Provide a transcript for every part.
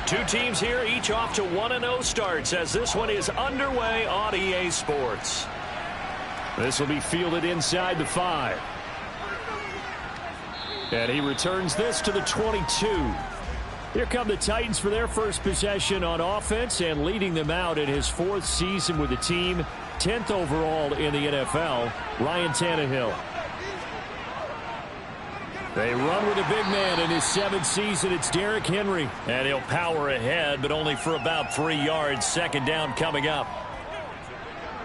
Two teams here, each off to 1-0 starts as this one is underway on EA Sports. This will be fielded inside the 5. And he returns this to the 22. Here come the Titans for their first possession on offense, and leading them out in his 4th season with the team, 10th overall in the NFL, Ryan Tannehill. They run with a big man in his 7th season. It's Derrick Henry. And he'll power ahead, but only for about 3 yards. Second down coming up.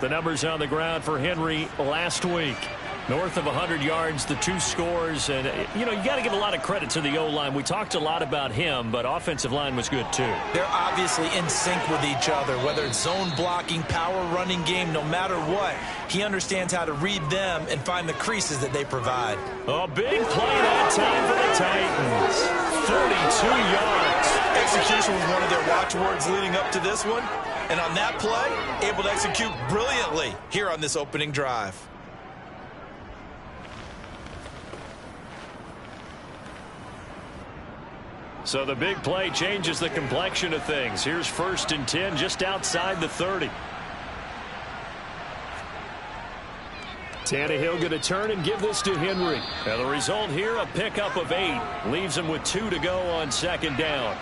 The numbers on the ground for Henry last week. North of 100 yards, the 2 scores. And, you got to give a lot of credit to the O-line. We talked a lot about him, but offensive line was good, too. They're obviously in sync with each other, whether it's zone blocking, power running game, no matter what. He understands how to read them and find the creases that they provide. A big play that time for the Titans. 32 yards. Execution was one of their watchwords leading up to this one. And on that play, able to execute brilliantly here on this opening drive. So the big play changes the complexion of things. Here's 1st and 10 just outside the 30. Tannehill going to turn and give this to Henry. Now the result here, a pickup of 8. Leaves him with 2 to go on second down.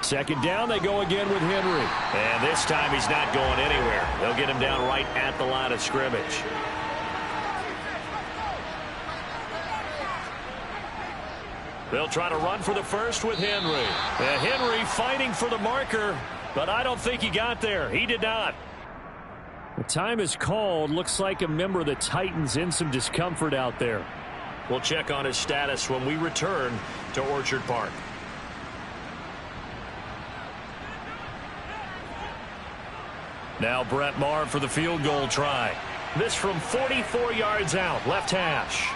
Second down, they go again with Henry. And this time he's not going anywhere. They'll get him down right at the line of scrimmage. They'll try to run for the first with Henry. Henry fighting for the marker, but I don't think he got there. He did not. The time is called. Looks like a member of the Titans in some discomfort out there. We'll check on his status when we return to Orchard Park. Now Brett Maher for the field goal try. This from 44 yards out, left hash.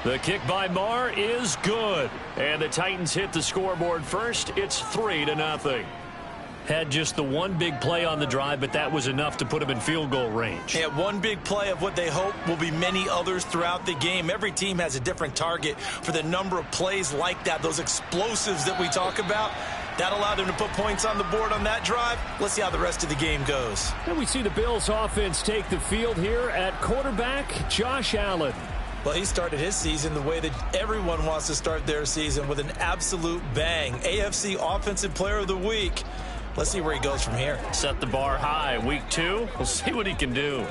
The kick by Maher is good. And the Titans hit the scoreboard first. It's 3-0. Had just the one big play on the drive, but that was enough to put him in field goal range. Yeah, one big play of what they hope will be many others throughout the game. Every team has a different target for the number of plays like that, those explosives that we talk about. That allowed them to put points on the board on that drive. Let's see how the rest of the game goes. And we see the Bills offense take the field here at quarterback, Josh Allen. Well, he started his season the way that everyone wants to start their season, with an absolute bang. AFC Offensive Player of the Week. Let's see where he goes from here. Set the bar high. Week 2, we'll see what he can do.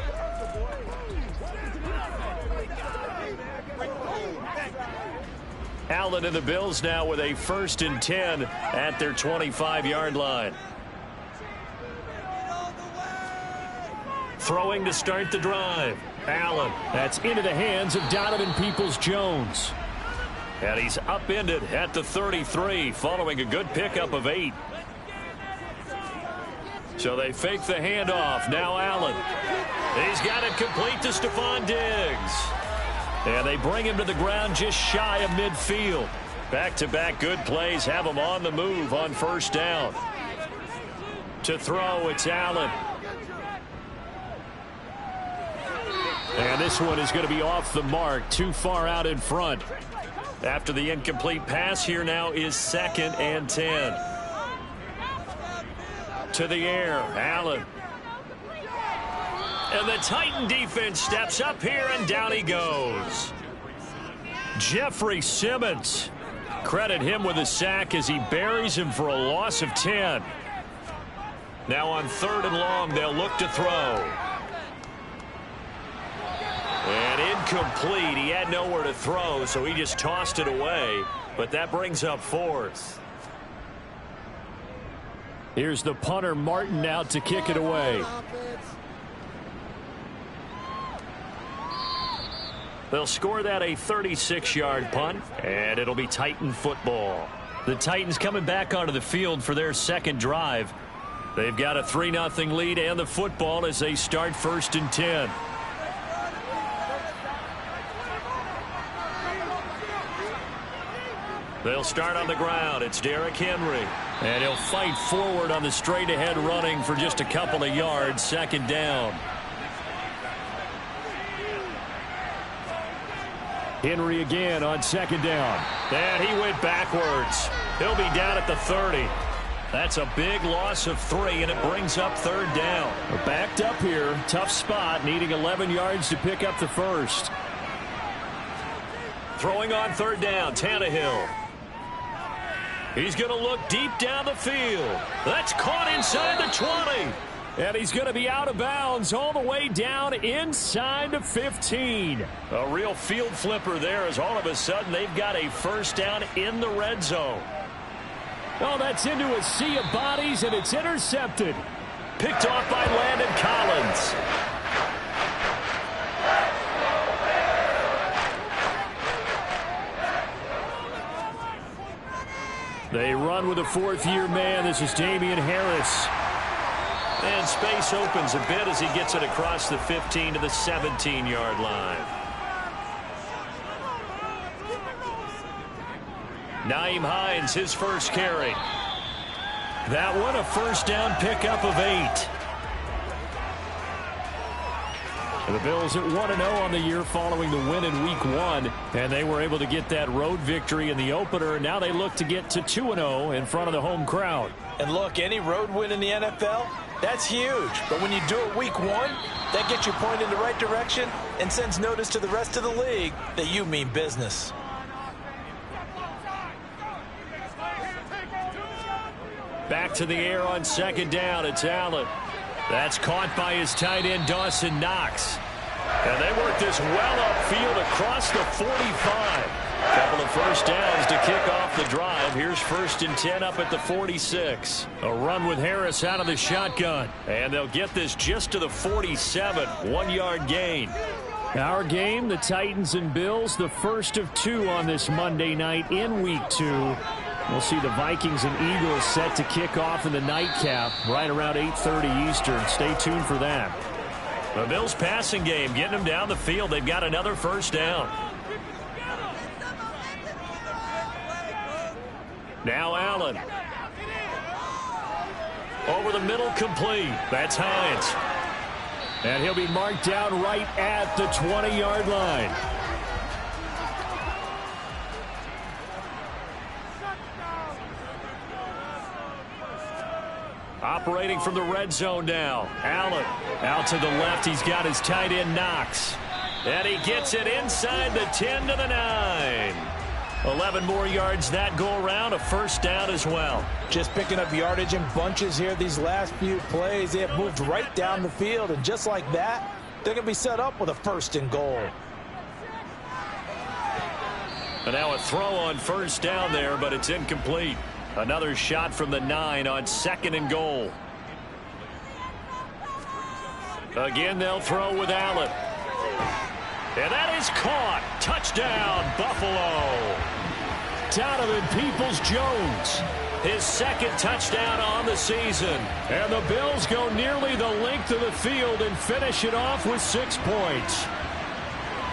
Allen and the Bills now with a 1st and 10 at their 25-yard line. Throwing to start the drive. Allen, that's into the hands of Donovan Peoples-Jones. And he's upended at the 33 following a good pickup of 8. So they fake the handoff. Now Allen. He's got it complete to Stephon Diggs. And they bring him to the ground just shy of midfield. Back-to-back good plays have him on the move on 1st down. To throw, it's Allen. And this one is going to be off the mark, too far out in front. After the incomplete pass, here now is 2nd and 10. To the air, Allen. And the Titan defense steps up here, and down he goes. Jeffrey Simmons. Credit him with a sack as he buries him for a loss of 10. Now on 3rd and long, they'll look to throw. And incomplete. He had nowhere to throw, so he just tossed it away. But that brings up 4th. Here's the punter, Martin, out to kick it away. They'll score that a 36-yard punt, and it'll be Titan football. The Titans coming back onto the field for their second drive. They've got a 3-0 lead and the football as they start 1st and 10. They'll start on the ground. It's Derrick Henry. And he'll fight forward on the straight-ahead running for just a couple of yards. 2nd down. Henry again on second down. And he went backwards. He'll be down at the 30. That's a big loss of 3, and it brings up third down. We're backed up here. Tough spot, needing 11 yards to pick up the first. Throwing on third down, Tannehill. He's going to look deep down the field. That's caught inside the 20. And he's going to be out of bounds all the way down inside the 15. A real field flipper there, as all of a sudden they've got a first down in the red zone. Oh, that's into a sea of bodies, and it's intercepted. Picked off by Landon Collins. They run with a fourth-year man. This is Damian Harris. And space opens a bit as he gets it across the 15 to the 17-yard line. Nyheim Hines, his first carry. That one, a first down pickup of 8. The Bills at 1-0 on the year following the win in Week 1. And they were able to get that road victory in the opener. Now they look to get to 2-0 in front of the home crowd. And look, any road win in the NFL, that's huge. But when you do it Week 1, that gets you pointed in the right direction and sends notice to the rest of the league that you mean business. Back to the air on second down. It's Allen. That's caught by his tight end, Dawson Knox. And they work this well upfield across the 45. Couple of first downs to kick off the drive. Here's 1st and 10 up at the 46. A run with Harris out of the shotgun. And they'll get this just to the 47. 1-yard gain. Our game, the Titans and Bills, the first of 2 on this Monday night in Week 2. We'll see the Vikings and Eagles set to kick off in the nightcap right around 8:30 Eastern. Stay tuned for that. The Bills passing game, getting them down the field. They've got another first down. Now Allen. Over the middle, complete. That's Hines. And he'll be marked down right at the 20-yard line. Operating from the red zone now. Allen out to the left. He's got his tight end Knox. And he gets it inside the 10 to the 9. 11 more yards that go around. A first down as well. Just picking up yardage in bunches here these last few plays. They have moved right down the field. And just like that, they're going to be set up with a 1st and goal. And now a throw on first down there, but it's incomplete. Another shot from the 9 on 2nd and goal. Again, they'll throw with Allen. And that is caught. Touchdown, Buffalo. Donovan Peoples-Jones, his 2nd touchdown on the season. And the Bills go nearly the length of the field and finish it off with 6 points.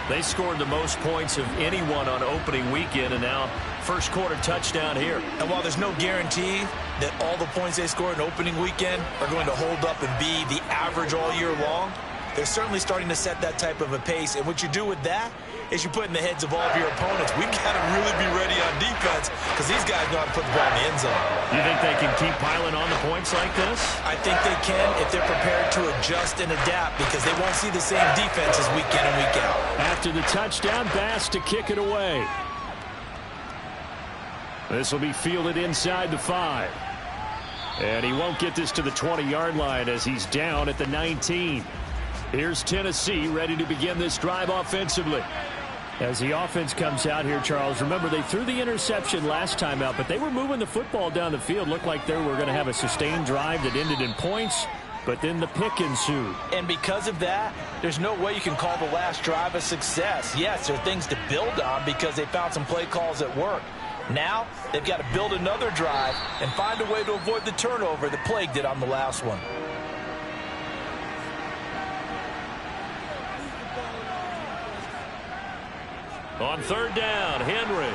They scored the most points of anyone on opening weekend, and now first quarter touchdown here. And while there's no guarantee that all the points they scored in opening weekend are going to hold up and be the average all year long, they're certainly starting to set that type of a pace. And what you do with that is you put in the heads of all of your opponents, we've got to really be ready on defense because these guys know how to put the ball in the end zone. You think they can keep piling on the points like this? I think they can if they're prepared to adjust and adapt because they won't see the same defenses week in and week out. After the touchdown, Bass to kick it away. This will be fielded inside the 5. And he won't get this to the 20-yard line as he's down at the 19. Here's Tennessee ready to begin this drive offensively. As the offense comes out here, Charles, remember they threw the interception last time out, but they were moving the football down the field. Looked like they were going to have a sustained drive that ended in points, but then the pick ensued. And because of that, there's no way you can call the last drive a success. Yes, there are things to build on because they found some play calls that work. Now, they've got to build another drive and find a way to avoid the turnover that plagued it on the last one. On third down, Henry.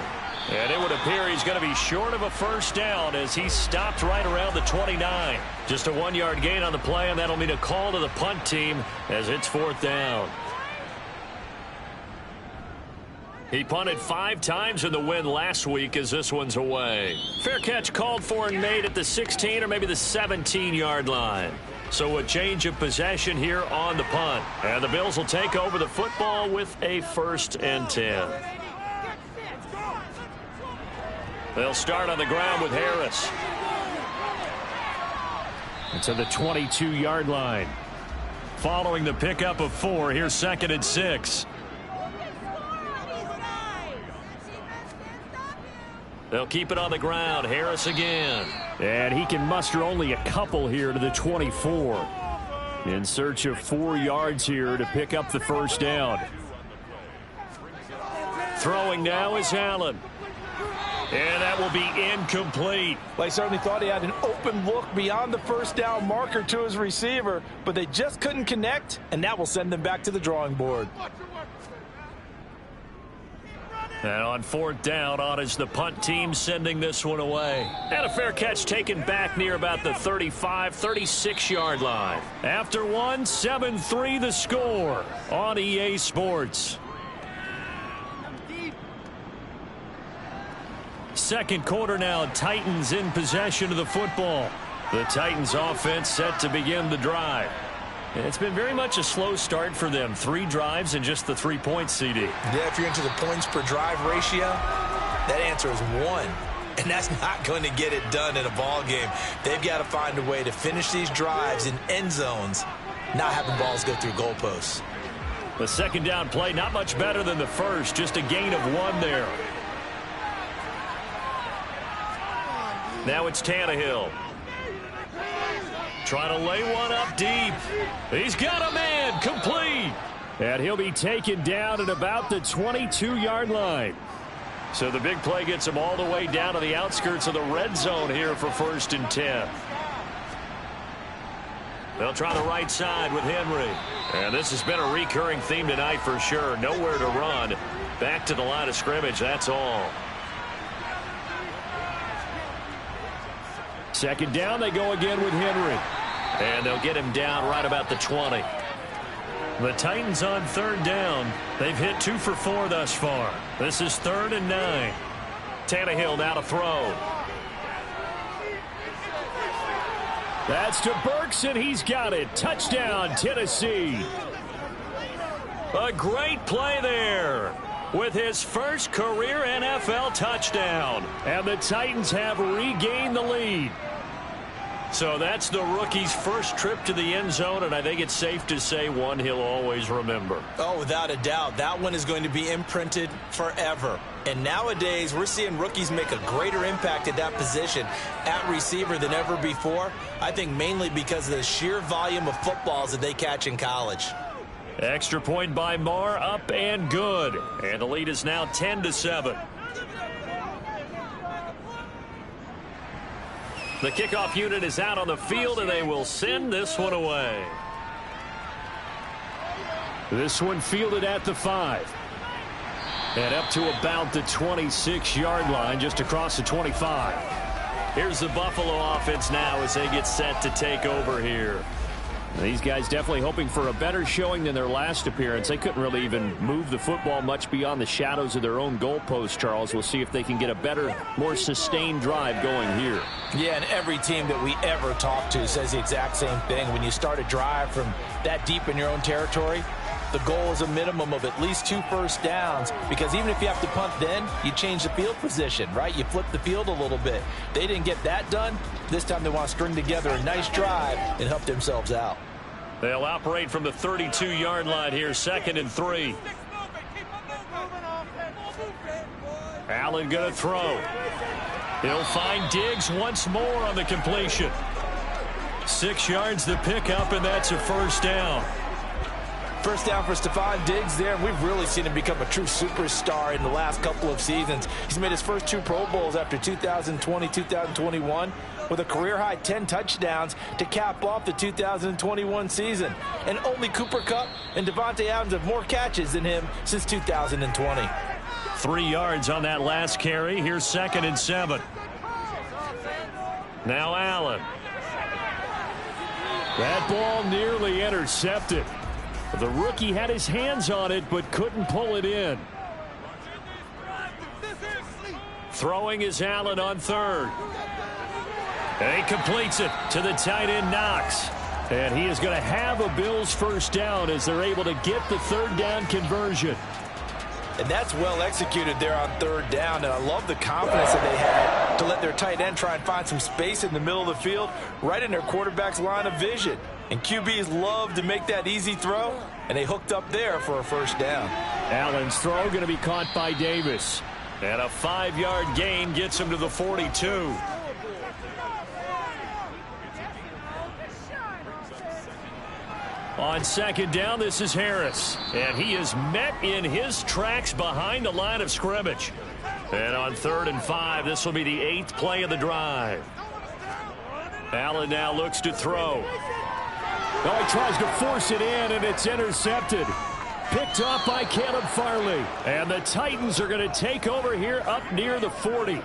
And it would appear he's going to be short of a first down as he's stopped right around the 29. Just a 1-yard gain on the play, and that'll mean a call to the punt team as it's 4th down. He punted 5 times in the win last week as this one's away. Fair catch called for and made at the 16 or maybe the 17-yard line. So a change of possession here on the punt. And the Bills will take over the football with a 1st and 10. They'll start on the ground with Harris. To the 22-yard line. Following the pickup of 4, here's 2nd and 6. They'll keep it on the ground. Harris again. And he can muster only a couple here to the 24. In search of 4 yards here to pick up the 1st down. Throwing now is Allen. And that will be incomplete. They certainly thought he had an open look beyond the 1st down marker to his receiver, but they just couldn't connect, and that will send them back to the drawing board. And on 4th down, on is the punt team sending this one away. And a fair catch taken back near about the 35, 36-yard line. After one, 7-3 the score on EA Sports. Second quarter now, Titans in possession of the football. The Titans offense set to begin the drive. It's been very much a slow start for them. 3 drives and just the 3 points, CD. Yeah, if you're into the points per drive ratio, that answer is 1. And that's not going to get it done in a ball game. They've got to find a way to finish these drives in end zones, not having balls go through goalposts. The 2nd down play, not much better than the first. Just a gain of 1 there. Now it's Tannehill. Trying to lay one up deep. He's got a man. Complete. And he'll be taken down at about the 22-yard line. So the big play gets him all the way down to the outskirts of the red zone here for 1st and 10. They'll try the right side with Henry. And this has been a recurring theme tonight for sure. Nowhere to run. Back to the line of scrimmage, that's all. 2nd down, they go again with Henry. And they'll get him down right about the 20. The Titans on 3rd down. They've hit 2 for 4 thus far. This is 3rd and 9. Tannehill now to throw. That's to Burks, and he's got it. Touchdown, Tennessee. A great play there with his first career NFL touchdown. And the Titans have regained the lead. So that's the rookie's first trip to the end zone, and I think it's safe to say one he'll always remember. Oh, without a doubt. That one is going to be imprinted forever. And nowadays, we're seeing rookies make a greater impact at that position at receiver than ever before. I think mainly because of the sheer volume of footballs that they catch in college. Extra point by Marr, up and good. And the lead is now 10-7. The kickoff unit is out on the field, and they will send this one away. This one fielded at the 5. And up to about the 26-yard line, just across the 25. Here's the Buffalo offense now as they get set to take over here. These guys definitely hoping for a better showing than their last appearance. They couldn't really even move the football much beyond the shadows of their own goalpost, Charles. We'll see if they can get a better, more sustained drive going here. Yeah, and every team that we ever talk to says the exact same thing. When you start a drive from that deep in your own territory, the goal is a minimum of at least 2 first downs, because even if you have to punt then, you change the field position, right? You flip the field a little bit. They didn't get that done. This time they want to string together a nice drive and help themselves out. They'll operate from the 32-yard line here, 2nd and 3. Allen going to throw. He'll find Diggs once more on the completion. 6 yards the pickup, and that's a first down. First down for Stephon Diggs there. We've really seen him become a true superstar in the last couple of seasons. He's made his first 2 Pro Bowls after 2020, 2021, with a career-high 10 touchdowns to cap off the 2021 season. And only Cooper Kupp and Devontae Adams have more catches than him since 2020. 3 yards on that last carry. Here's 2nd and 7. Now Allen. That ball nearly intercepted. The rookie had his hands on it but couldn't pull it in. Throwing is Allen on third. And he completes it to the tight end, Knox. And he is going to have a Bills first down as they're able to get the third down conversion. And that's well executed there on third down. And I love the confidence that they had to let their tight end try and find some space in the middle of the field, right in their quarterback's line of vision. And QBs love to make that easy throw, and they hooked up there for a first down. Allen's throw going to be caught by Davis. And a 5-yard gain gets him to the 42. On second down, this is Harris. And he is met in his tracks behind the line of scrimmage. And on 3rd and 5, this will be the 8th play of the drive. Allen now looks to throw. Oh, he tries to force it in, and it's intercepted. Picked off by Caleb Farley. And the Titans are going to take over here up near the 40.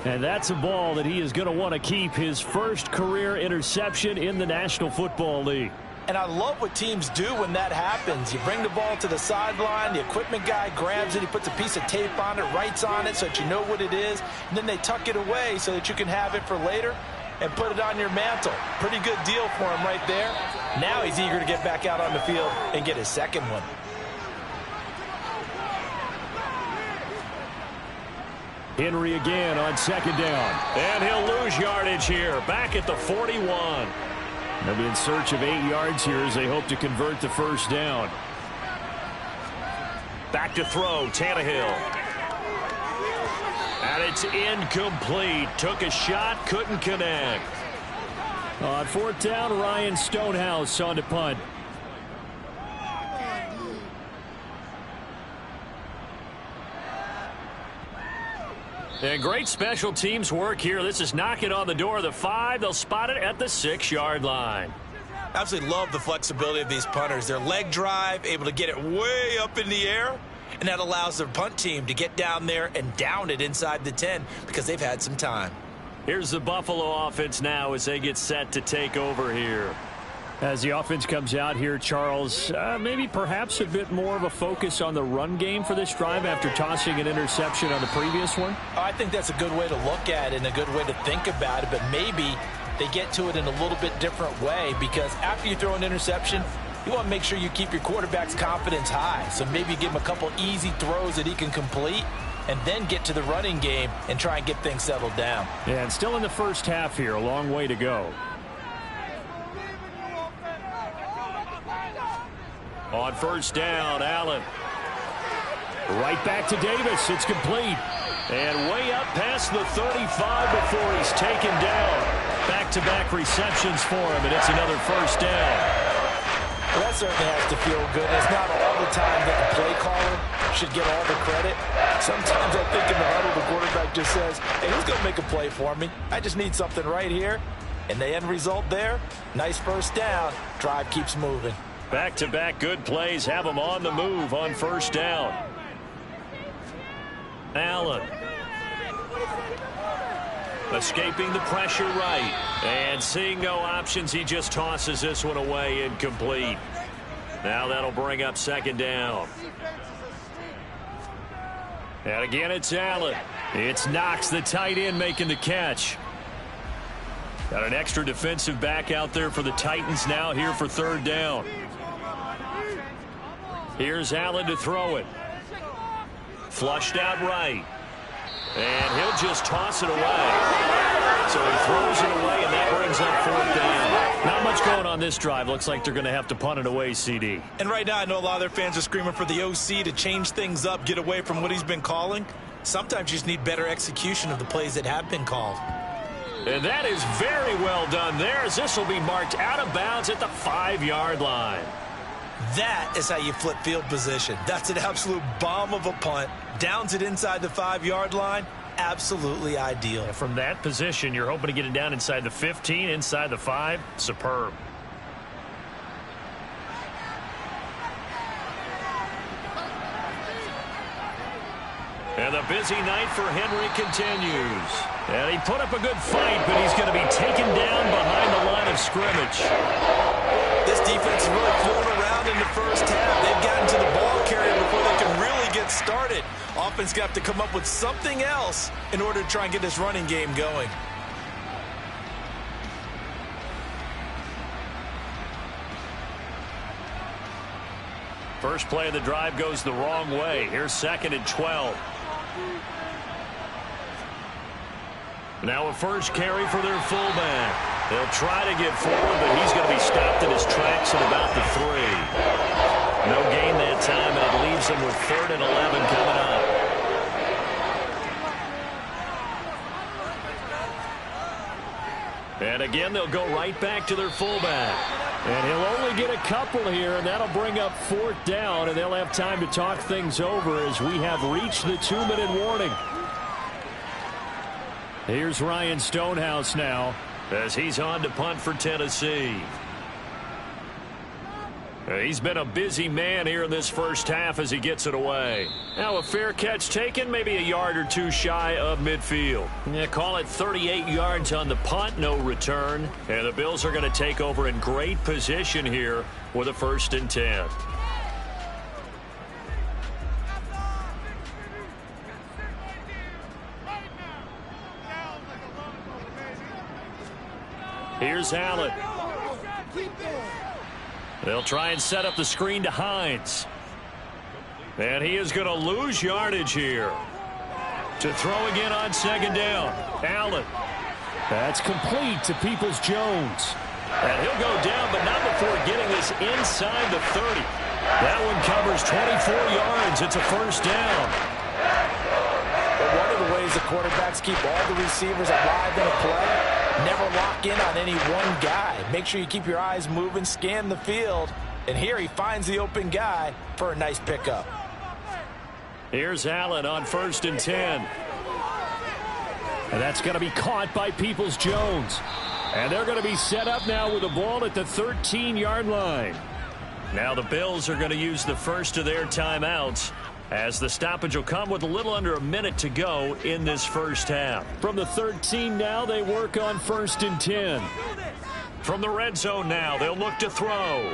And that's a ball that he is going to want to keep, his first career interception in the National Football League. And I love what teams do when that happens. You bring the ball to the sideline, the equipment guy grabs it, he puts a piece of tape on it, writes on it so that you know what it is, and then they tuck it away so that you can have it for later and put it on your mantle. Pretty good deal for him right there. Now he's eager to get back out on the field and get his second one. Henry again on second down. And he'll lose yardage here. Back at the 41. They'll be in search of 8 yards here as they hope to convert the first down. Back to throw, Tannehill. And it's incomplete. Took a shot, couldn't connect. On 4th down, Ryan Stonehouse on to punt. And great special teams work here. This is knocking on the door of the 5. They'll spot it at the 6-yard line. Absolutely love the flexibility of these punters. Their leg drive, able to get it way up in the air, and that allows their punt team to get down there and down it inside the 10 because they've had some time. Here's the Buffalo offense now as they get set to take over here. As the offense comes out here, Charles, maybe perhaps a bit more of a focus on the run game for this drive after tossing an interception on the previous one? I think that's a good way to look at it and a good way to think about it, but maybe they get to it in a little bit different way because after you throw an interception, you want to make sure you keep your quarterback's confidence high. So maybe give him a couple easy throws that he can complete and then get to the running game and try and get things settled down. Yeah, and still in the first half here, a long way to go. On first down, Allen. Right back to Davis. It's complete. And way up past the 35 before he's taken down. Back-to-back receptions for him, and it's another first down. Well, that certainly has to feel good. It's not all the time that the play caller should get all the credit. Sometimes I think in the huddle, the quarterback just says, hey, who's going to make a play for me? I just need something right here. And the end result there, nice first down. Drive keeps moving. Back-to-back good plays have them on the move on first down. Allen. Escaping the pressure right. And seeing no options, he just tosses this one away, incomplete. Now that'll bring up second down. And again, it's Allen. It's Knox, the tight end, making the catch. Got an extra defensive back out there for the Titans now here for third down. Here's Allen to throw it. Flushed out right. And he'll just toss it away. So he throws it away, and that brings up fourth down. Not much going on this drive. Looks like they're going to have to punt it away, CD. And right now, I know a lot of their fans are screaming for the OC to change things up, get away from what he's been calling. Sometimes you just need better execution of the plays that have been called. And that is very well done there, as this will be marked out of bounds at the 5-yard line. That is how you flip field position. That's an absolute bomb of a punt. Downs it inside the 5-yard line. Absolutely ideal. And from that position, you're hoping to get it down inside the 15, inside the 5. Superb. And the busy night for Henry continues. And he put up a good fight, but he's going to be taken down behind the line of scrimmage. This defense is really flown around in the first half. They've gotten to the ball carrier before they can really get started. Offense got to come up with something else in order to try and get this running game going. First play of the drive goes the wrong way. Here's 2nd and 12. Now a first carry for their fullback. They'll try to get forward, but he's going to be stopped in his tracks at about the 3. No gain that time, and it leaves them with 3rd and 11 coming up. And again, they'll go right back to their fullback. And he'll only get a couple here, and that'll bring up 4th down, and they'll have time to talk things over as we have reached the 2-minute warning. Here's Ryan Stonehouse now as he's on to punt for Tennessee. He's been a busy man here in this first half as he gets it away. Now a fair catch taken, maybe a yard or 2 shy of midfield. Yeah, call it 38 yards on the punt, no return. And the Bills are going to take over in great position here with a 1st and 10. Here's Allen. They'll try and set up the screen to Hines. And he is going to lose yardage here. To throw again on 2nd down. Allen. That's complete to Peoples-Jones. And he'll go down, but not before getting this inside the 30. That one covers 24 yards. It's a 1st down. But one of the ways the quarterbacks keep all the receivers alive in a play, never lock in on any one guy. Make sure you keep your eyes moving, scan the field. And here he finds the open guy for a nice pickup. Here's Allen on 1st and 10. And that's going to be caught by Peoples-Jones. And they're going to be set up now with the ball at the 13-yard line. Now the Bills are going to use the first of their timeouts, as the stoppage will come with a little under a minute to go in this first half. From the 13 now, they work on 1st and 10. From the red zone now, they'll look to throw.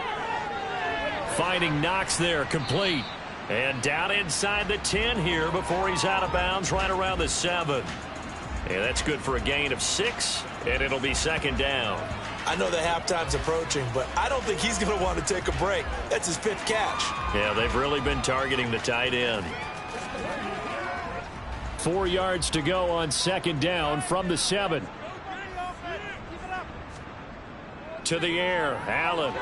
Finding Knox there, complete. And down inside the 10 here before he's out of bounds right around the 7. And that's good for a gain of 6, and it'll be 2nd down. I know the halftime's approaching, but I don't think he's going to want to take a break. That's his 5th catch. Yeah, they've really been targeting the tight end. 4 yards to go on 2nd down from the 7. To the air, Allen.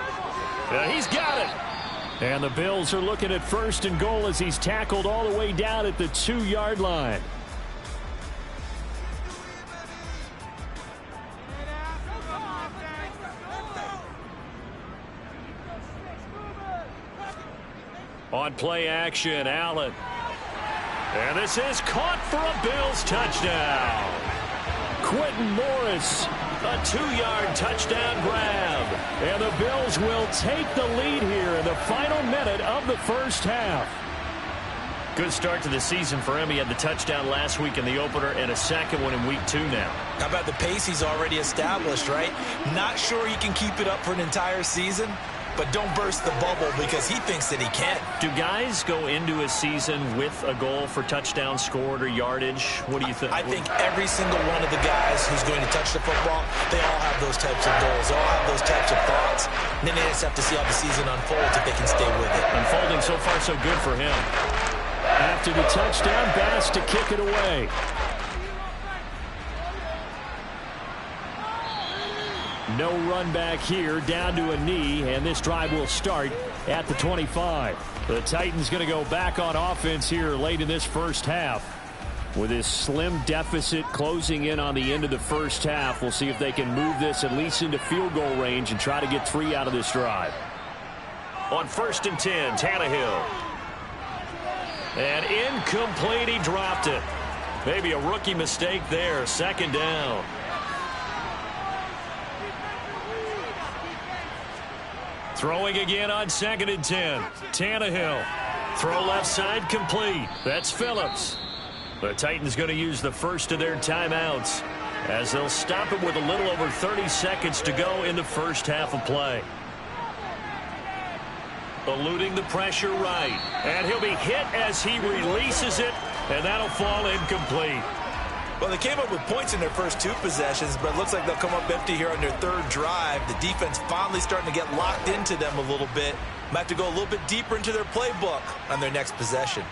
He's got it. And the Bills are looking at 1st and goal as he's tackled all the way down at the 2-yard line. On play action, Allen. And this is caught for a Bills touchdown. Quentin Morris, a 2-yard touchdown grab. And the Bills will take the lead here in the final minute of the first half. Good start to the season for him. He had the touchdown last week in the opener and a second one in week 2 now. How about the pace he's already established, right? Not sure he can keep it up for an entire season, but don't burst the bubble because he thinks that he can. Do guys go into a season with a goal for touchdown scored or yardage? What do you think? I think every single one of the guys who's going to touch the football, they all have those types of goals. They all have those types of thoughts. And then they just have to see how the season unfolds if they can stay with it. Unfolding so far so good for him. After the touchdown, Bass to kick it away. No run back here, down to a knee, and this drive will start at the 25. The Titans going to go back on offense here late in this first half. With this slim deficit closing in on the end of the first half, we'll see if they can move this at least into field goal range and try to get 3 out of this drive. On 1st and 10, Tannehill. And incomplete, he dropped it. Maybe a rookie mistake there, 2nd down. Throwing again on 2nd and 10. Tannehill. Throw left side complete. That's Phillips. The Titans going to use the first of their timeouts as they'll stop it with a little over 30 seconds to go in the first half of play. eluding the pressure right. And he'll be hit as he releases it, and that'll fall incomplete. Well, they came up with points in their first 2 possessions, but it looks like they'll come up empty here on their 3rd drive. The defense finally starting to get locked into them a little bit. Might have to go a little bit deeper into their playbook on their next possession.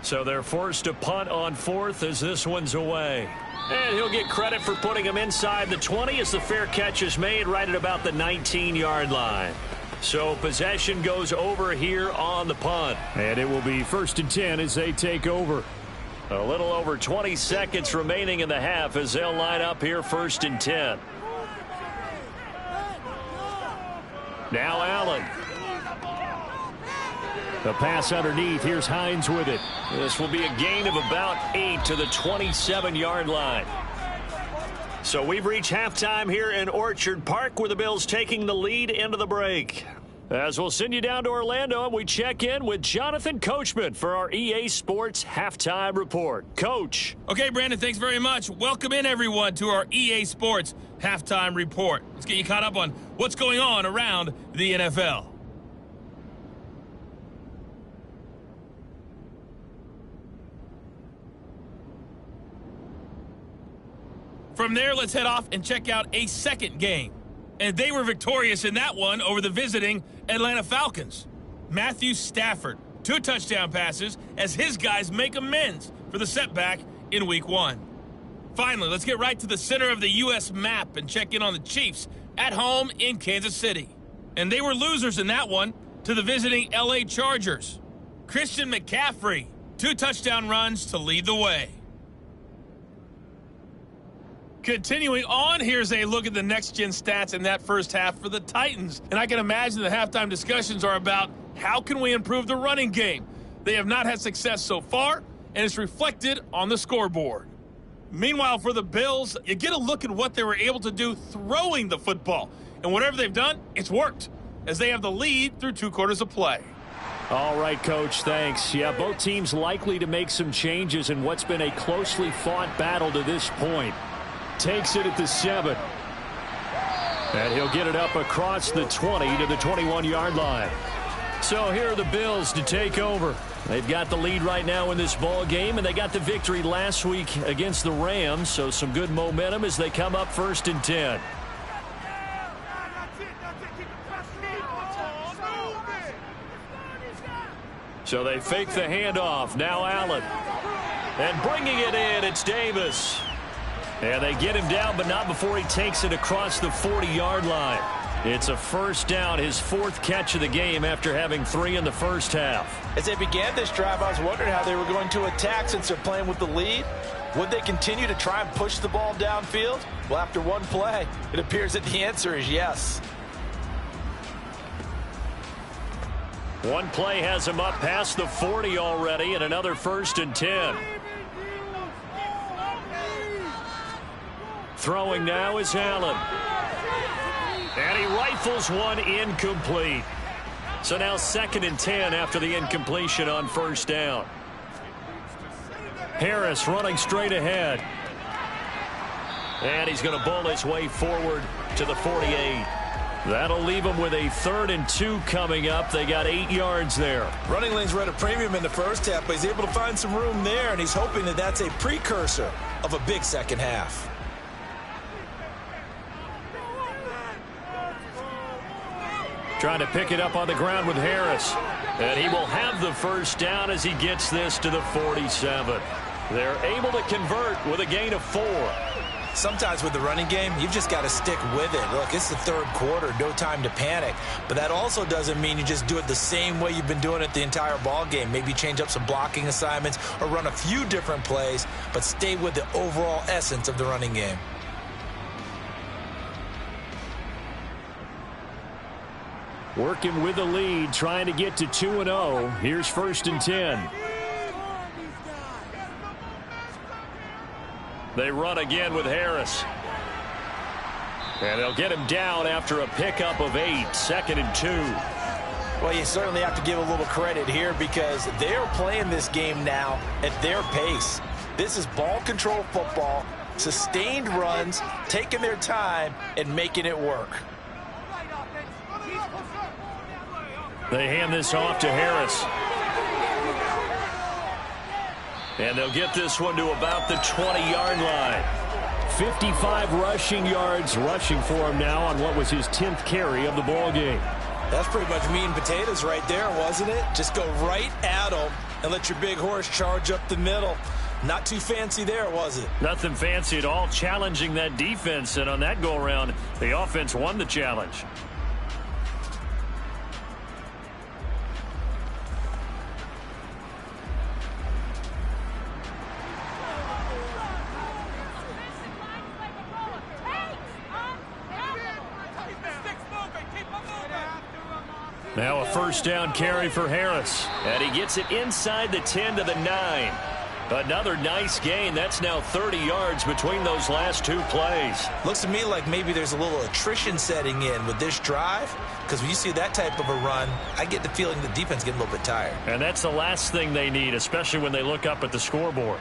So they're forced to punt on 4th as this one's away. And he'll get credit for putting him inside the 20 as the fair catch is made right at about the 19-yard line. So possession goes over here on the punt. And it will be 1st and 10 as they take over. A little over 20 seconds remaining in the half as they'll line up here 1st and 10. Now Allen. The pass underneath. Here's Hines with it. This will be a gain of about 8 to the 27-yard line. So we've reached halftime here in Orchard Park with the Bills taking the lead into the break. As we'll send you down to Orlando, and we check in with Jonathan Coachman for our EA Sports Halftime Report. Coach. Okay, Brandon, thanks very much. Welcome in, everyone, to our EA Sports Halftime Report. Let's get you caught up on what's going on around the NFL. From there, let's head off and check out a second game. And they were victorious in that one over the visiting Atlanta Falcons. Matthew Stafford, 2 touchdown passes as his guys make amends for the setback in Week 1. Finally, let's get right to the center of the U.S. map and check in on the Chiefs at home in Kansas City. And they were losers in that one to the visiting L.A. Chargers. Christian McCaffrey, 2 touchdown runs to lead the way. Continuing on, here's a look at the next-gen stats in that first half for the Titans. And I can imagine the halftime discussions are about how can we improve the running game. They have not had success so far, and it's reflected on the scoreboard. Meanwhile, for the Bills, you get a look at what they were able to do throwing the football. And whatever they've done, it's worked, as they have the lead through 2 quarters of play. All right, Coach, thanks. Yeah, both teams likely to make some changes in what's been a closely fought battle to this point. Takes it at the 7. And he'll get it up across the 20 to the 21-yard line. So here are the Bills to take over. They've got the lead right now in this ball game, and they got the victory last week against the Rams, so some good momentum as they come up 1st and 10. So they fake the handoff. Now Allen. And bringing it in, it's Davis. And they get him down, but not before he takes it across the 40-yard line. It's a first down, his 4th catch of the game after having 3 in the first half. As they began this drive, I was wondering how they were going to attack since they're playing with the lead. Would they continue to try and push the ball downfield? Well, after one play, it appears that the answer is yes. One play has him up past the 40 already, and another 1st and 10. Throwing now is Allen. And he rifles one incomplete. So now 2nd and 10 after the incompletion on 1st down. Harris running straight ahead. And he's going to bowl his way forward to the 48. That'll leave him with a 3rd and 2 coming up. They got 8 yards there. Running lanes were at a premium in the first half, but he's able to find some room there, and he's hoping that that's a precursor of a big second half. Trying to pick it up on the ground with Harris. And he will have the first down as he gets this to the 47. They're able to convert with a gain of 4. Sometimes with the running game, you've just got to stick with it. Look, it's the 3rd quarter, no time to panic. But that also doesn't mean you just do it the same way you've been doing it the entire ball game. Maybe change up some blocking assignments or run a few different plays, but stay with the overall essence of the running game. Working with the lead, trying to get to 2-0. Here's 1st and 10. They run again with Harris. And they'll get him down after a pickup of 8. 2nd and 2. Well, you certainly have to give a little credit here because they're playing this game now at their pace. This is ball control football, sustained runs, taking their time and making it work. They hand this off to Harris. And they'll get this one to about the 20-yard line. 55 rushing yards rushing for him now on what was his 10th carry of the ball game. That's pretty much meat and potatoes right there, wasn't it? Just go right at him and let your big horse charge up the middle. Not too fancy there, was it? Nothing fancy at all, challenging that defense. And on that go-around, the offense won the challenge. Now a first down carry for Harris. And he gets it inside the 10 to the 9. Another nice gain. That's now 30 yards between those last two plays. Looks to me like maybe there's a little attrition setting in with this drive, because when you see that type of a run, I get the feeling the defense getting a little bit tired. And that's the last thing they need, especially when they look up at the scoreboard.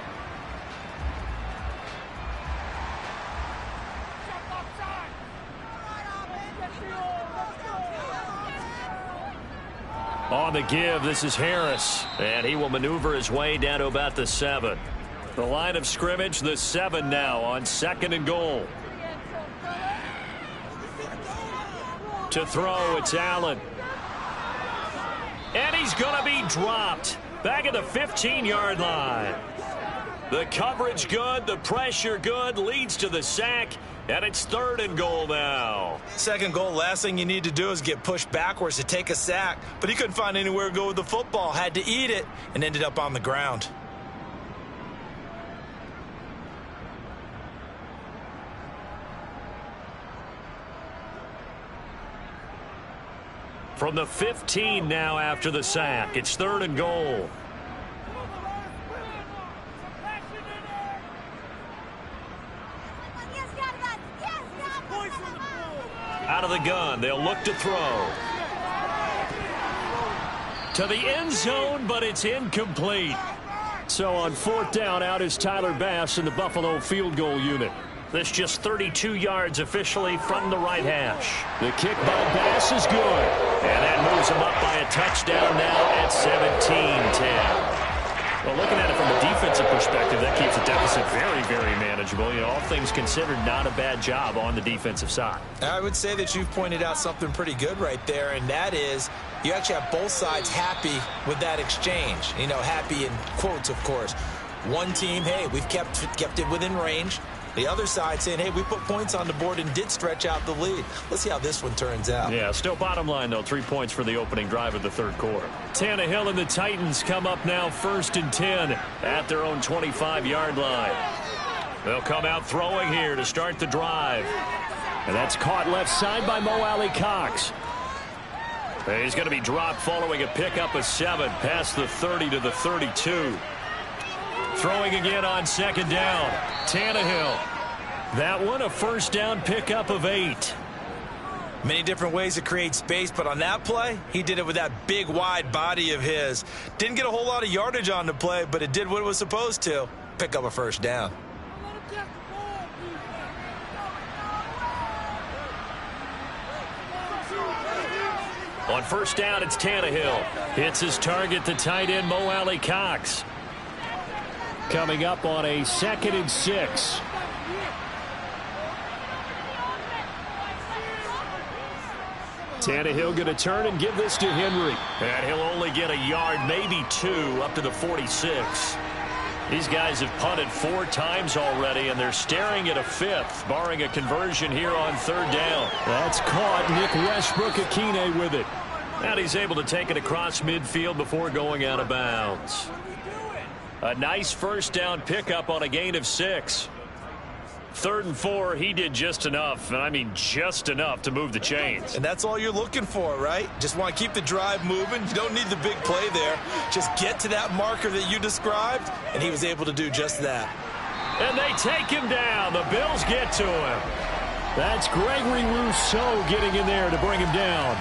On the give, this is Harris, and he will maneuver his way down to about the 7. The line of scrimmage, the 7 now on 2nd and goal. To throw, it's Allen. And he's going to be dropped back at the 15-yard line. The coverage good, the pressure good, leads to the sack. And it's 3rd and goal now. 2nd goal, last thing you need to do is get pushed backwards to take a sack. But he couldn't find anywhere to go with the football. Had to eat it and ended up on the ground. From the 15 now after the sack. It's 3rd and goal. Out of the gun, they'll look to throw. To the end zone, but it's incomplete. So on 4th down, out is Tyler Bass in the Buffalo field goal unit. This just 32 yards officially from the right hash. The kick by Bass is good. And that moves him up by a touchdown now at 17-10. Well, looking at it from a defensive perspective, that keeps the deficit very, very manageable. You know, all things considered, not a bad job on the defensive side. I would say that you've pointed out something pretty good right there, and that is you actually have both sides happy with that exchange. You know, happy in quotes, of course. One team, hey, we've kept it within range. The other side saying, hey, we put points on the board and did stretch out the lead. Let's see how this one turns out. Yeah, still bottom line, though, 3 points for the opening drive of the 3rd quarter. Tannehill and the Titans come up now 1st and 10 at their own 25-yard line. They'll come out throwing here to start the drive. And that's caught left side by Mo Alley-Cox. He's going to be dropped following a pickup of 7 past the 30 to the 32. Throwing again on 2nd down. Tannehill. That one a first down pickup of 8. Many different ways to create space, but on that play, he did it with that big, wide body of his. Didn't get a whole lot of yardage on the play, but it did what it was supposed to. Pick up a first down. On 1st down, it's Tannehill. Hits his target, the tight end, Mo Alley-Cox. Coming up on a 2nd and 6. Tannehill going to turn and give this to Henry. And he'll only get a yard, maybe 2, up to the 46. These guys have punted 4 times already, and they're staring at a 5th, barring a conversion here on 3rd down. That's caught. Nick Westbrook-Akine with it. And he's able to take it across midfield before going out of bounds. A nice first down pickup on a gain of 6. 3rd and 4, he did just enough, and I mean just enough to move the chains. And that's all you're looking for, right? Just want to keep the drive moving. You don't need the big play there. Just get to that marker that you described, and he was able to do just that. And they take him down. The Bills get to him. That's Gregory Rousseau getting in there to bring him down.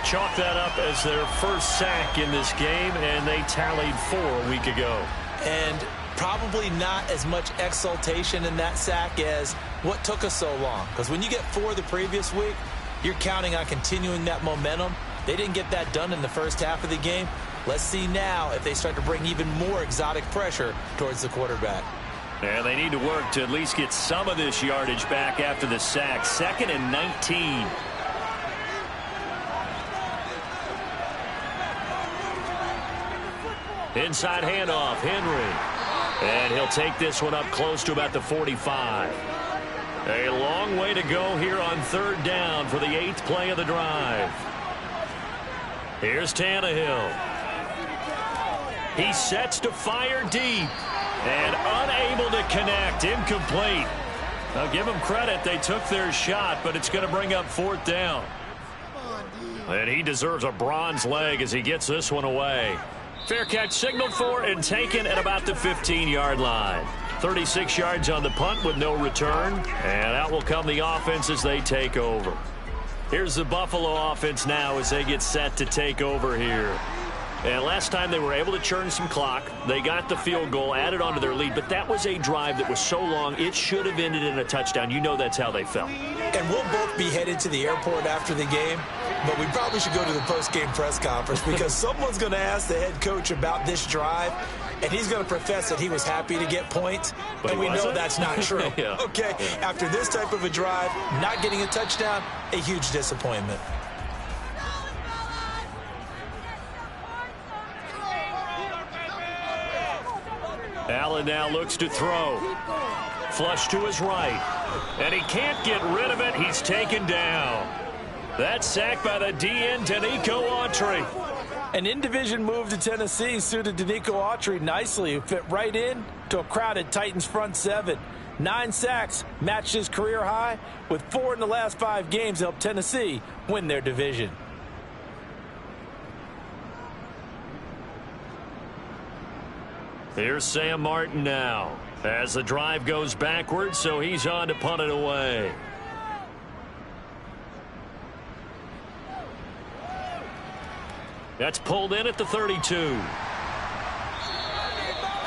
Chalk that up as their first sack in this game, and they tallied 4 a week ago. And probably not as much exultation in that sack as what took us so long. Because when you get 4 the previous week, you're counting on continuing that momentum They didn't get that done in the first half of the game. Let's see now if they start to bring even more exotic pressure towards the quarterback. And they need to work to at least get some of this yardage back after the sack. 2nd and 19. Inside handoff, Henry. And he'll take this one up close to about the 45. A long way to go here on 3rd down for the 8th play of the drive. Here's Tannehill. He sets to fire deep. And unable to connect. Incomplete. I'll give them credit. They took their shot, but it's going to bring up 4th down. And he deserves a bronze leg as he gets this one away. Fair catch signaled for and taken at about the 15-yard line. 36 yards on the punt with no return. And out will come the offense as they take over. Here's the Buffalo offense now as they get set to take over here. And last time they were able to churn some clock. They got the field goal, added on to their lead, but that was a drive that was so long it should have ended in a touchdown. You know that's how they felt. And we'll both be headed to the airport after the game, but we probably should go to the post-game press conference because someone's going to ask the head coach about this drive, and he's going to profess that he was happy to get points, but we know that's not true. Yeah. Okay, after this type of a drive, not getting a touchdown, a huge disappointment. Allen now looks to throw. Flush to his right. And he can't get rid of it. He's taken down. That sack by the DN, Denico Autry. An in-division move to Tennessee suited Denico Autry nicely, who fit right in to a crowded Titans front 7. 9 sacks, matched his career high, with 4 in the last 5 games helped Tennessee win their division. Here's Sam Martin now as the drive goes backwards, so he's on to punt it away. That's pulled in at the 32.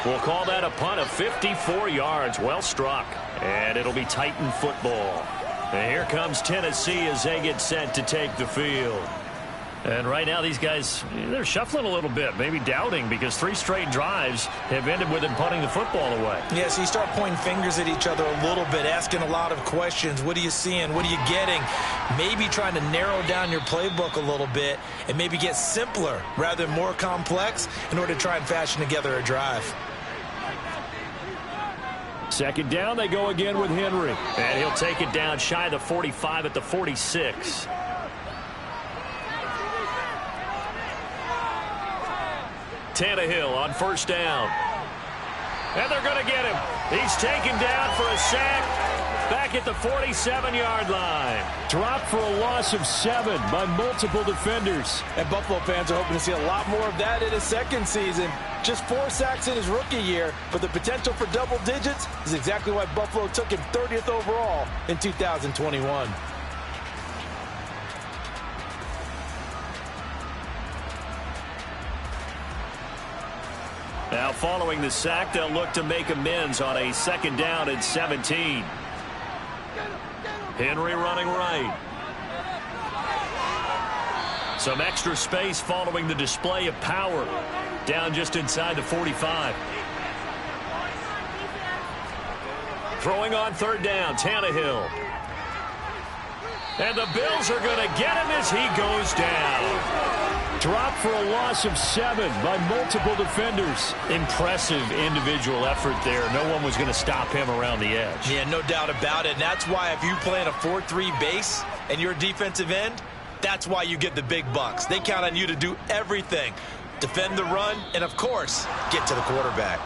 We'll call that a punt of 54 yards. Well struck. And it'll be Titan football. And here comes Tennessee as they get set to take the field. And right now these guys, they're shuffling a little bit, maybe doubting, because 3 straight drives have ended with them punting the football away. Yeah, so you start pointing fingers at each other a little bit, asking a lot of questions. What are you seeing? What are you getting? Maybe trying to narrow down your playbook a little bit and maybe get simpler rather than more complex in order to try and fashion together a drive. 2nd down, they go again with Henry. And he'll take it down shy of the 45 at the 46. Tannehill on 1st down. And they're going to get him. He's taken down for a sack back at the 47-yard line. Dropped for a loss of 7 by multiple defenders. And Buffalo fans are hoping to see a lot more of that in his 2nd season. Just 4 sacks in his rookie year, but the potential for double digits is exactly why Buffalo took him 30th overall in 2021. Now following the sack, they'll look to make amends on a 2nd down and 17. Henry running right. Some extra space following the display of power. Down just inside the 45. Throwing on 3rd down, Tannehill. And the Bills are going to get him as he goes down. Dropped for a loss of 7 by multiple defenders. Impressive individual effort there. No one was going to stop him around the edge. Yeah, no doubt about it. And that's why if you play in a 4-3 base and you're a defensive end, that's why you get the big bucks. They count on you to do everything. Defend the run, and of course, get to the quarterback.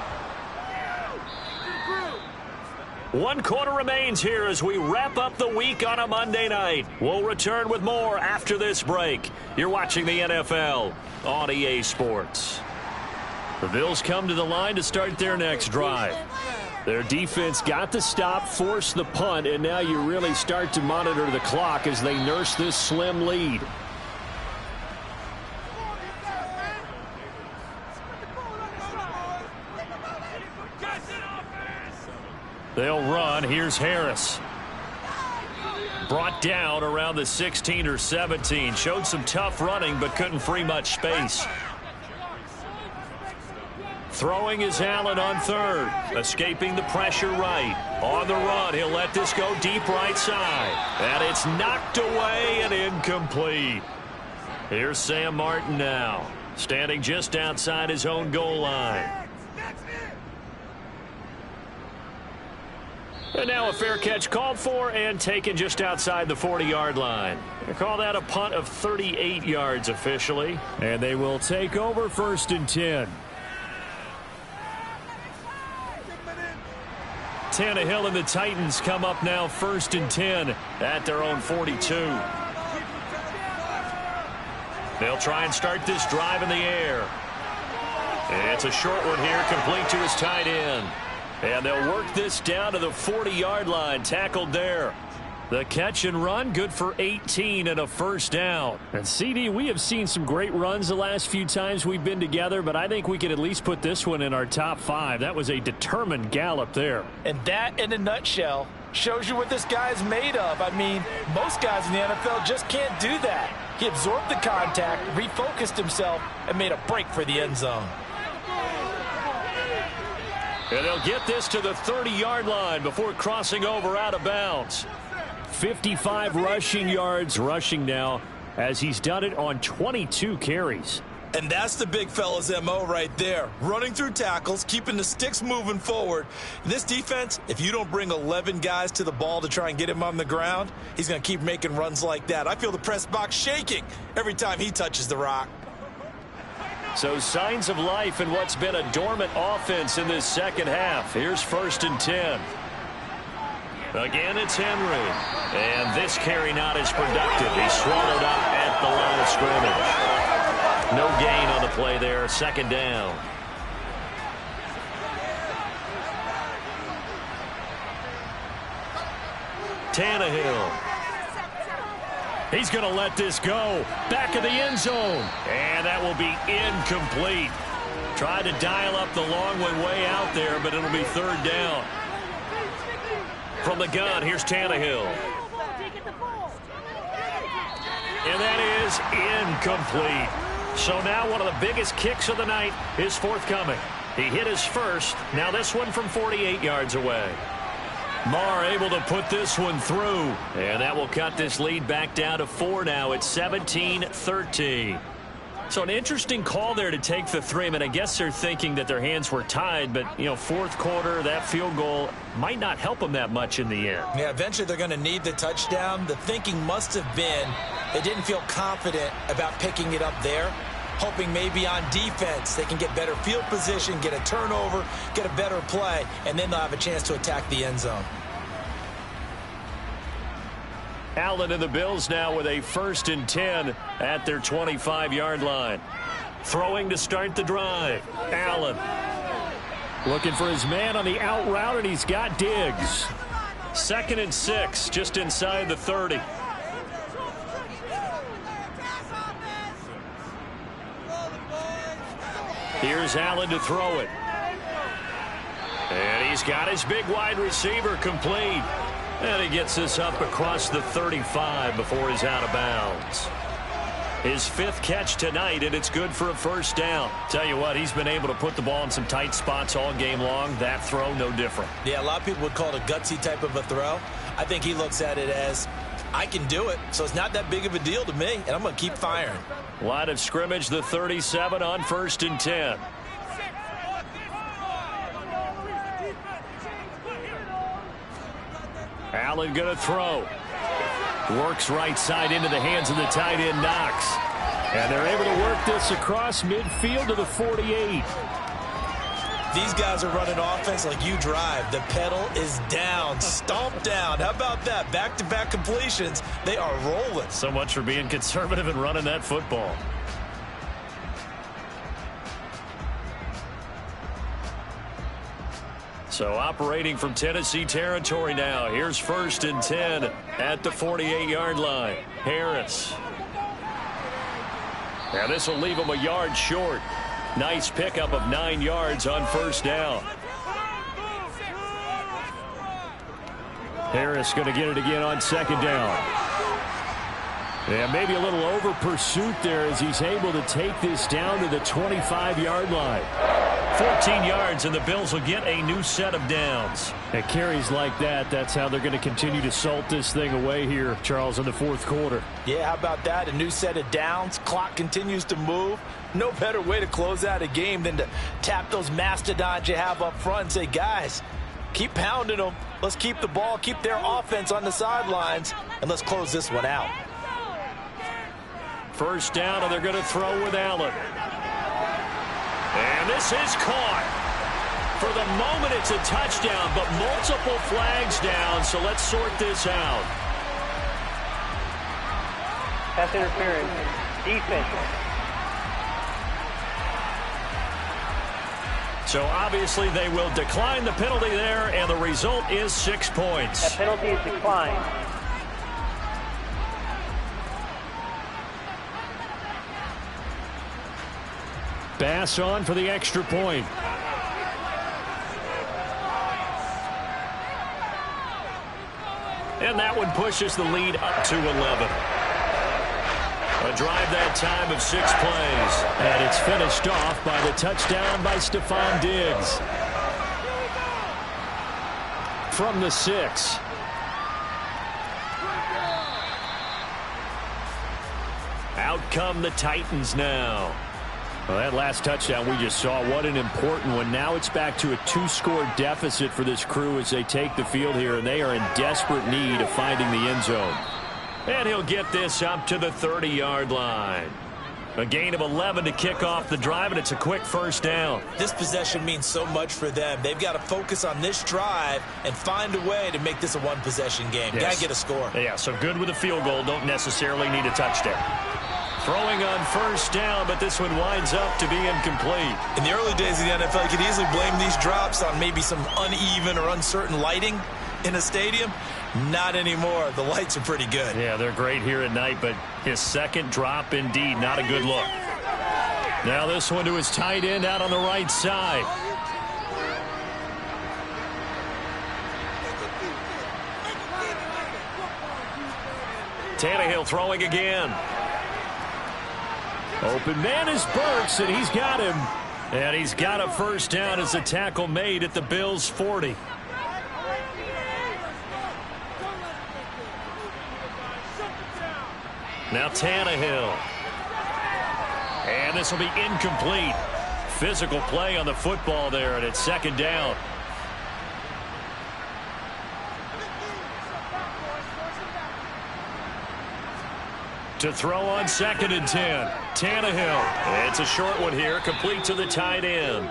1 quarter remains here as we wrap up the week on a Monday night. We'll return with more after this break. You're watching the NFL on EA Sports. The Bills come to the line to start their next drive. Their defense got the stop, forced the punt, and now you really start to monitor the clock as they nurse this slim lead. They'll run. Here's Harris. Brought down around the 16 or 17. Showed some tough running, but couldn't free much space. Throwing is Allen on third. Escaping the pressure right. On the run, he'll let this go deep right side. And it's knocked away and incomplete. Here's Sam Martin now, standing just outside his own goal line. And now a fair catch called for and taken just outside the 40-yard line. They call that a punt of 38 yards officially. And they will take over 1st and 10. Tannehill and the Titans come up now 1st and 10 at their own 42. They'll try and start this drive in the air. And it's a short one here, complete to his tight end. And they'll work this down to the 40-yard line, tackled there. The catch and run, good for 18 and a first down. And CD, we have seen some great runs the last few times we've been together, but I think we could at least put this one in our top 5. That was a determined gallop there. And that, in a nutshell, shows you what this guy's made of. I mean, most guys in the NFL just can't do that. He absorbed the contact, refocused himself, and made a break for the end zone. And they'll get this to the 30-yard line before crossing over out of bounds. 55 rushing yards rushing now as he's done it on 22 carries. And that's the big fella's MO right there. Running through tackles, keeping the sticks moving forward. This defense, if you don't bring 11 guys to the ball to try and get him on the ground, he's going to keep making runs like that. I feel the press box shaking every time he touches the rock. So signs of life in what's been a dormant offense in this second half. Here's 1st and 10. Again, it's Henry. And this carry not as productive. He's swallowed up at the line of scrimmage. No gain on the play there. 2nd down. Tannehill. He's going to let this go. Back of the end zone. And that will be incomplete. Tried to dial up the long one way out there, but it'll be 3rd down. From the gun, here's Tannehill. And that is incomplete. So now one of the biggest kicks of the night is forthcoming. He hit his first. Now this one from 48 yards away. Marr able to put this one through. And that will cut this lead back down to 4 now. It's 17-13. So an interesting call there to take the 3. I mean, I guess they're thinking that their hands were tied, but, you know, 4th quarter, that field goal might not help them that much in the end. Yeah, eventually they're going to need the touchdown. The thinking must have been they didn't feel confident about picking it up there, hoping maybe on defense they can get better field position, get a turnover, get a better play, and then they'll have a chance to attack the end zone. Allen and the Bills now with a 1st and 10 at their 25-yard line. Throwing to start the drive. Allen. Looking for his man on the out route, and he's got Diggs. 2nd and 6, just inside the 30. Here's Allen to throw it. And he's got his big wide receiver complete. And he gets this up across the 35 before he's out of bounds. His 5th catch tonight, and it's good for a 1st down. Tell you what, he's been able to put the ball in some tight spots all game long. That throw, no different. Yeah, a lot of people would call it a gutsy type of a throw. I think he looks at it as, I can do it, so it's not that big of a deal to me, and I'm going to keep firing. Line of scrimmage, the 37 on 1st and 10. Allen going to throw. Works right side into the hands of the tight end, Knox. And they're able to work this across midfield to the 48. These guys are running offense like you drive. The pedal is down, stomped down. How about that? Back-to-back completions. They are rolling. So much for being conservative and running that football. So operating from Tennessee territory now. Here's 1st and 10 at the 48-yard line. Harris. Now this will leave him a yard short. Nice pickup of 9 yards on 1st down. Harris going to get it again on second down. Yeah, maybe a little over pursuit there as he's able to take this down to the 25-yard line. 14 yards, and the Bills will get a new set of downs. At carries like that, that's how they're going to continue to salt this thing away here, Charles, in the fourth quarter. Yeah, how about that? A new set of downs. Clock continues to move. No better way to close out a game than to tap those mastodons you have up front and say, guys, keep pounding them. Let's keep the ball, keep their offense on the sidelines, and let's close this one out. First down, and they're going to throw with Allen. And this is caught. For the moment, it's a touchdown, but multiple flags down, so let's sort this out. Pass interference. Defense. So obviously they will decline the penalty there, and the result is 6 points. That penalty is declined. Bass on for the extra point. And that one pushes the lead up to 11. A drive that time of 6 plays. And it's finished off by the touchdown by Stephon Diggs. From the 6. Out come the Titans now. Well, that last touchdown we just saw, what an important one. Now it's back to a 2-score deficit for this crew as they take the field here, and they are in desperate need of finding the end zone. And he'll get this up to the 30-yard line. A gain of 11 to kick off the drive, and it's a quick first down. This possession means so much for them. They've got to focus on this drive and find a way to make this a one-possession game. Yes. Got to get a score. Yeah, so good with a field goal. Don't necessarily need a touchdown. Throwing on first down, but this one winds up to be incomplete. In the early days of the NFL, you could easily blame these drops on maybe some uneven or uncertain lighting in a stadium. Not anymore. The lights are pretty good. Yeah, they're great here at night, but his second drop, indeed, not a good look. Now this one to his tight end out on the right side. Tannehill throwing again. Open man is Burks, and he's got him. And he's got a first down as a tackle made at the Bills' 40. Now Tannehill. And this will be incomplete. Physical play on the football there, and it's second down. To throw on 2nd and 10. Tannehill. It's a short one here, complete to the tight end.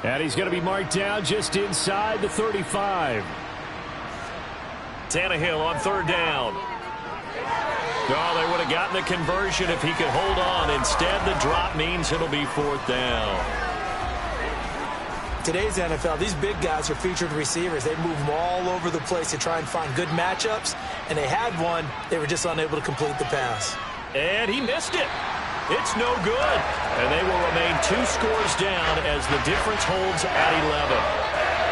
And he's going to be marked down just inside the 35. Tannehill on third down. Oh, they would have gotten the conversion if he could hold on. Instead, the drop means it'll be fourth down. Today's NFL, these big guys are featured receivers. They move them all over the place to try and find good matchups, and they had one. They were just unable to complete the pass. And he missed it. It's no good. And they will remain 2 scores down as the difference holds at 11.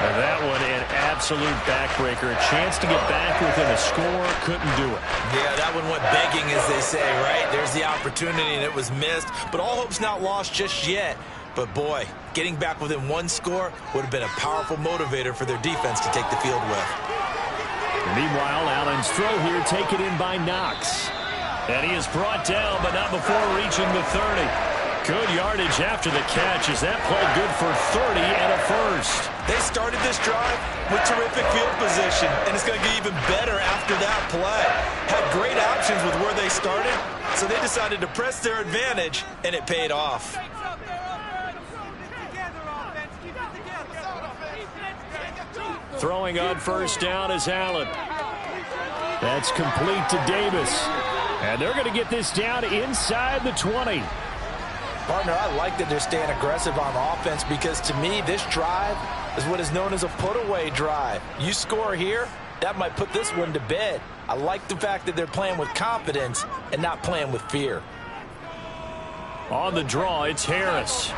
And that one an absolute backbreaker. A chance to get back within a score, couldn't do it. Yeah, that one went begging, as they say, right? There's the opportunity, and it was missed. But all hope's not lost just yet. But, boy, getting back within 1 score would have been a powerful motivator for their defense to take the field with. Meanwhile, Allen's throw here taken in by Knox. And he is brought down, but not before reaching the 30. Good yardage after the catch. Is that play good for 30 and a first? They started this drive with terrific field position, and it's going to get even better after that play. Had great options with where they started, so they decided to press their advantage, and it paid off. Throwing on first down is Allen. That's complete to Davis. And they're going to get this down inside the 20. Partner, I like that they're staying aggressive on offense because, to me, this drive is what is known as a put-away drive. You score here, that might put this one to bed. I like the fact that they're playing with confidence and not playing with fear. On the draw, it's Harris.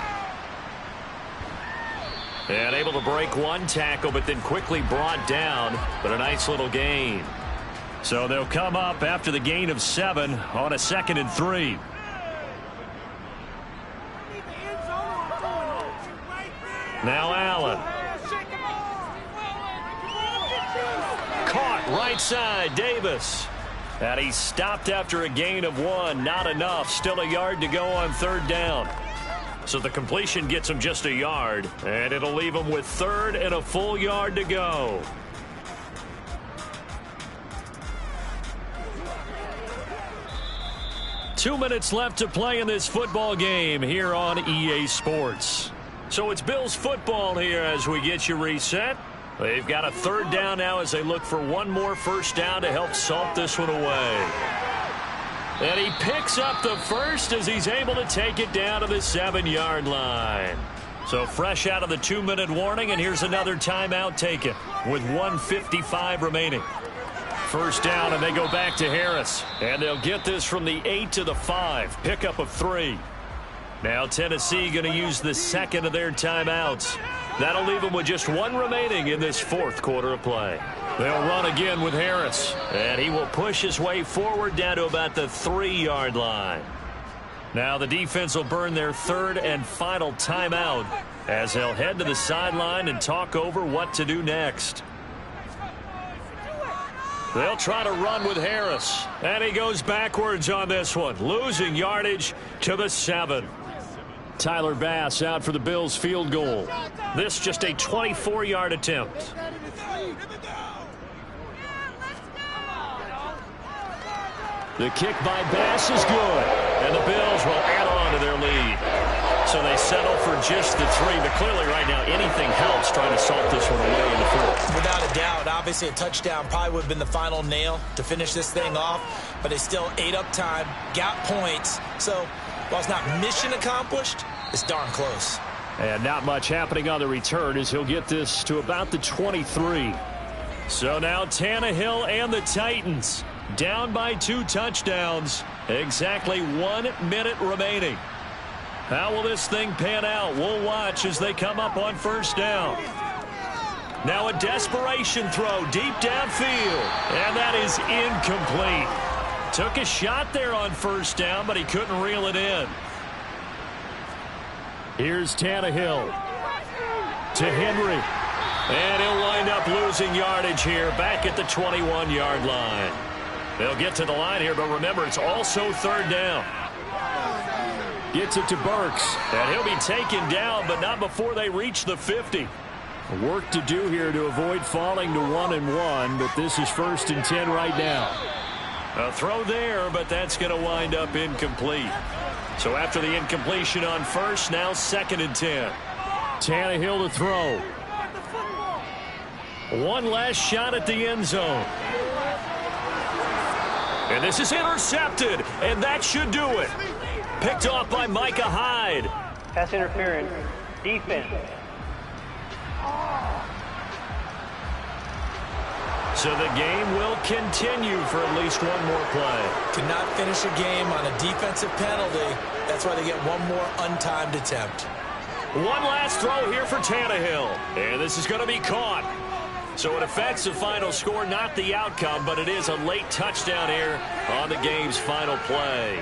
And able to break one tackle, but then quickly brought down. But a nice little gain. So they'll come up after the gain of 7 on a 2nd and 3. Now Allen. Caught right side, Davis. And he stopped after a gain of 1. Not enough. Still a yard to go on 3rd down. So the completion gets him just a yard. And it'll leave him with 3rd and a full yard to go. Two minutes left to play in this football game here on EA Sports. So it's Bills football here as we get you reset. They've got a 3rd down now as they look for one more first down to help salt this one away. And he picks up the first as he's able to take it down to the 7-yard line. So fresh out of the 2-minute warning, and here's another timeout taken with 1:55 remaining. First down, and they go back to Harris. And they'll get this from the 8 to the 5. Pickup of 3. Now Tennessee going to use the 2nd of their timeouts. That'll leave them with just 1 remaining in this 4th quarter of play. They'll run again with Harris. And he will push his way forward down to about the 3-yard line. Now the defense will burn their 3rd and final timeout as they'll head to the sideline and talk over what to do next. They'll try to run with Harris. And he goes backwards on this one, losing yardage to the 7. Tyler Bass out for the Bills field goal. This just a 24-yard attempt. The kick by Bass is good. And the Bills will add on to their lead. So they settle for just the 3. But clearly right now anything helps trying to salt this one away in the 4th. Without a doubt, obviously a touchdown probably would have been the final nail to finish this thing off. But they still ate up time, got points. So while it's not mission accomplished, it's darn close. And not much happening on the return as he'll get this to about the 23. So now Tannehill and the Titans down by 2 touchdowns. Exactly 1 minute remaining. How will this thing pan out? We'll watch as they come up on first down. Now a desperation throw deep downfield. And that is incomplete. Took a shot there on first down, but he couldn't reel it in. Here's Tannehill to Henry. And he'll wind up losing yardage here back at the 21-yard line. They'll get to the line here, but remember, it's also 3rd down. Gets it to Burks. And he'll be taken down, but not before they reach the 50. Work to do here to avoid falling to 1-1, but this is 1st and 10 right now. A throw there, but that's going to wind up incomplete. So after the incompletion on first, now 2nd and 10. Tannehill to throw. One last shot at the end zone. And this is intercepted, and that should do it. Picked off by Micah Hyde. Pass interference. Defense. So the game will continue for at least one more play. Cannot finish a game on a defensive penalty. That's why they get one more untimed attempt. One last throw here for Tannehill. And this is going to be caught. So it affects the final score, not the outcome, but it is a late touchdown here on the game's final play.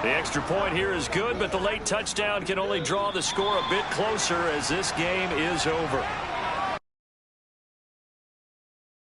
The extra point here is good, but the late touchdown can only draw the score a bit closer as this game is over.